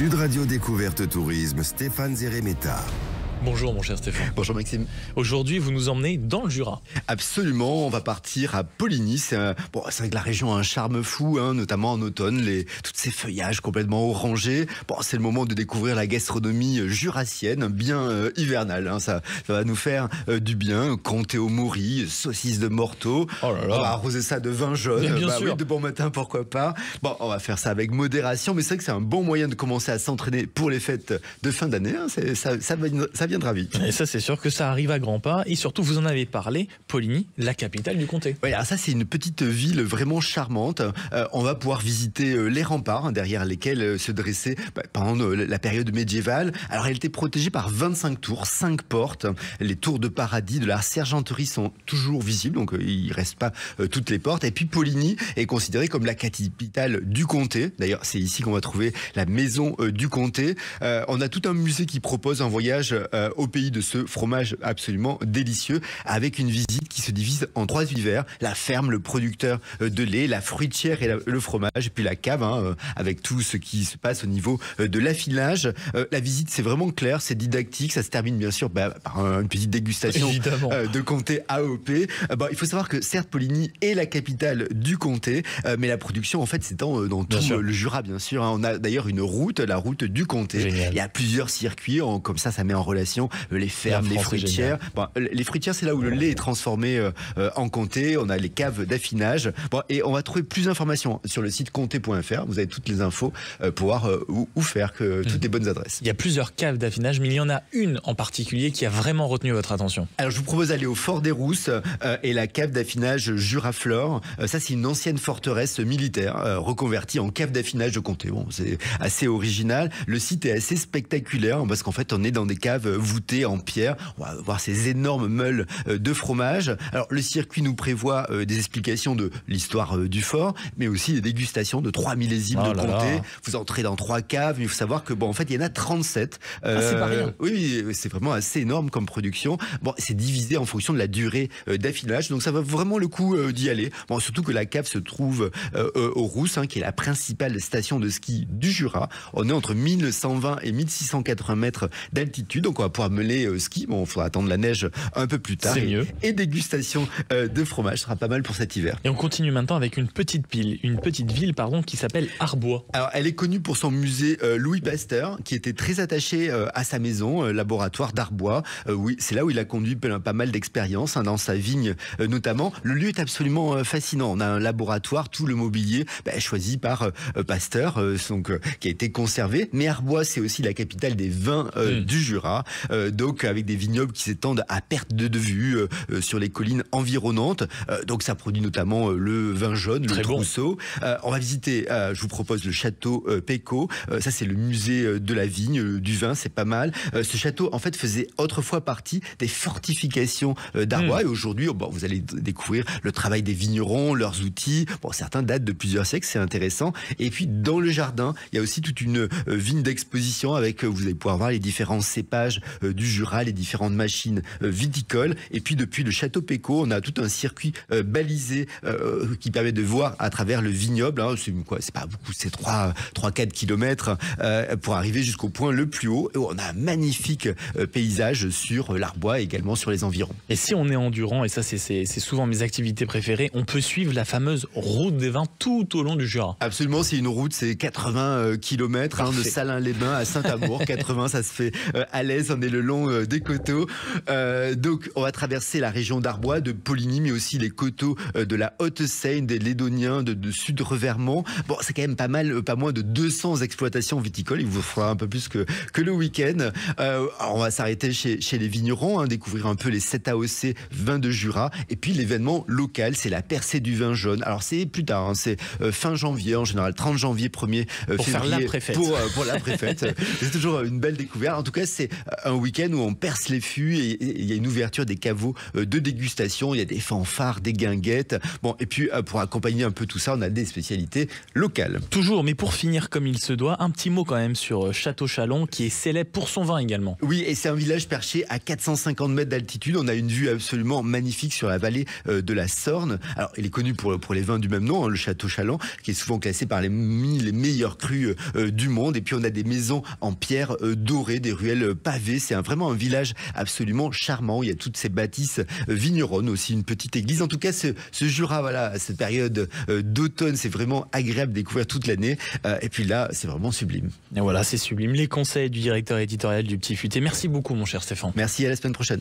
Sud Radio Découverte Tourisme, Stéphane Zeremeta. Bonjour mon cher Stéphane. Bonjour Maxime. Aujourd'hui, vous nous emmenez dans le Jura. Absolument, on va partir à Poligny. C'est vrai que la région a un charme fou, notamment en automne, tous ces feuillages complètement orangés. C'est le moment de découvrir la gastronomie jurassienne, bien hivernale. Ça va nous faire du bien. Comté au Maury, saucisses de Morteau. Oh là là. On va arroser ça de vin jaune. Bien sûr. Oui, de bon matin, pourquoi pas. On va faire ça avec modération, mais c'est vrai que c'est un bon moyen de commencer à s'entraîner pour les fêtes de fin d'année. Ça viendra vite. Et ça, c'est sûr que ça arrive à grands pas. Et surtout, vous en avez parlé, Poligny, la capitale du comté. Oui, alors ça, c'est une petite ville vraiment charmante. On va pouvoir visiter les remparts derrière lesquels se dressaient pendant la période médiévale. Alors, elle était protégée par 25 tours, 5 portes. Les tours de paradis de la sergenterie sont toujours visibles, donc il ne reste pas toutes les portes. Et puis, Poligny est considérée comme la capitale du comté. D'ailleurs, c'est ici qu'on va trouver la maison du comté. On a tout un musée qui propose un voyage au pays de ce fromage absolument délicieux, avec une visite qui se divise en 3 univers: la ferme, le producteur de lait, la fruitière et le fromage, et puis la cave, avec tout ce qui se passe au niveau de l'affinage. La visite, c'est vraiment clair, c'est didactique, ça se termine bien sûr par une petite dégustation de comté AOP. Il faut savoir que certes, Poligny est la capitale du comté, mais la production en fait s'étend dans tout le Jura, bien sûr. On a d'ailleurs une route, la route du comté. Génial. Il y a plusieurs circuits, comme ça met en relation les fermes, les fruitières. Les fruitières, c'est là où le lait est transformé en comté. On a les caves d'affinage. Et on va trouver plus d'informations sur le site comté.fr. Vous avez toutes les infos pour voir où faire, toutes les bonnes adresses. Il y a plusieurs caves d'affinage, mais il y en a une en particulier qui a vraiment retenu votre attention. Alors, je vous propose d'aller au Fort des Rousses et la cave d'affinage Juraflore. Ça, c'est une ancienne forteresse militaire reconvertie en cave d'affinage de comté. C'est assez original. Le site est assez spectaculaire parce qu'en fait, on est dans des caves voûtées en pierre. On va voir ces énormes meules de fromage. Alors, le circuit nous prévoit des explications de l'histoire du fort, mais aussi des dégustations de 3 millésimes de comté. Vous entrez dans 3 caves, mais il faut savoir que en fait, il y en a 37. C'est pas rien. Oui, c'est vraiment assez énorme comme production. C'est divisé en fonction de la durée d'affinage, donc ça va vraiment le coup d'y aller. Surtout que la cave se trouve aux Rousses, qui est la principale station de ski du Jura. On est entre 1120 et 1680 mètres d'altitude, donc on va pouvoir mener ski. Il faudra attendre la neige un peu plus tard. C'est mieux. Et dégustation de fromage sera pas mal pour cet hiver. Et on continue maintenant avec une petite ville qui s'appelle Arbois. Alors, elle est connue pour son musée Louis Pasteur, qui était très attaché à sa maison, laboratoire d'Arbois. Oui, c'est là où il a conduit pas mal d'expériences, dans sa vigne notamment. Le lieu est absolument fascinant. On a un laboratoire, tout le mobilier choisi par Pasteur, qui a été conservé. Mais Arbois, c'est aussi la capitale des vins du Jura, donc avec des vignobles qui s'étendent à perte de vue sur les collines environnantes. Donc ça produit notamment le vin jaune, le Trousseau. On va visiter, je vous propose le château Pécaud. Ça, c'est le musée de la vigne, du vin, c'est pas mal. Ce château, en fait, faisait autrefois partie des fortifications d'Arbois. Et aujourd'hui, vous allez découvrir le travail des vignerons, leurs outils. Certains datent de plusieurs siècles, c'est intéressant. Et puis, dans le jardin, il y a aussi toute une vigne d'exposition avec, vous allez pouvoir voir les différents cépages du Jura, les différentes machines viticoles. Et puis, depuis le château Pécaud, on a tout un circuit balisé qui permet de voir à travers le vignoble. C'est pas beaucoup, c'est 3-4 kilomètres pour arriver jusqu'au point le plus haut. Et on a un magnifique paysage sur l'Arbois et également sur les environs. Et si on est endurant, et ça c'est souvent mes activités préférées, on peut suivre la fameuse route des vins tout au long du Jura. Absolument, c'est une route, c'est 80 kilomètres de Salins-les-Bains à Saint-Amour. 80, ça se fait à l'aise, on est le long des coteaux. Donc on va traverser la région d'Arbois, de Poligny, mais aussi les coteaux de la Haute-Seine, des Lédoniens, de Sud-Revermont. C'est quand même pas moins de 200 exploitations viticoles. Il vous faudra un peu plus que le week-end. On va s'arrêter chez les vignerons, découvrir un peu les 7 AOC vins de Jura. Et puis l'événement local, c'est la percée du vin jaune. Alors c'est plus tard, c'est fin janvier, en général 30 janvier, 1er pour février. Faire la préfète. Pour la préfète. C'est toujours une belle découverte. En tout cas, c'est un week-end où on perce les fûts et il y a une ouverture des caveaux de dégustation. Il y a des fanfares, des guinguettes. Bon, et puis pour accompagner un peu tout ça, on a des spécialités locales. Toujours, mais pour finir comme il se doit, un petit mot quand même sur Château-Chalon, qui est célèbre pour son vin également. Oui, et c'est un village perché à 450 mètres d'altitude. On a une vue absolument magnifique sur la vallée de la Sorne. Alors, il est connu pour les vins du même nom, hein, le Château-Chalon, qui est souvent classé par les meilleurs crus du monde. Et puis, on a des maisons en pierre dorée, des ruelles pavées. C'est vraiment un village absolument charmant. Il y a toutes ces bâtisses vigneronnes, aussi une petite église. En tout cas, ce Jura, voilà, cette période d'automne, c'est vraiment agréable de découvrir toute l'année. Et puis là, c'est vraiment sublime. Et voilà, c'est sublime. Les conseils du directeur éditorial du Petit Futé. Merci beaucoup, mon cher Stéphane. Merci, à la semaine prochaine.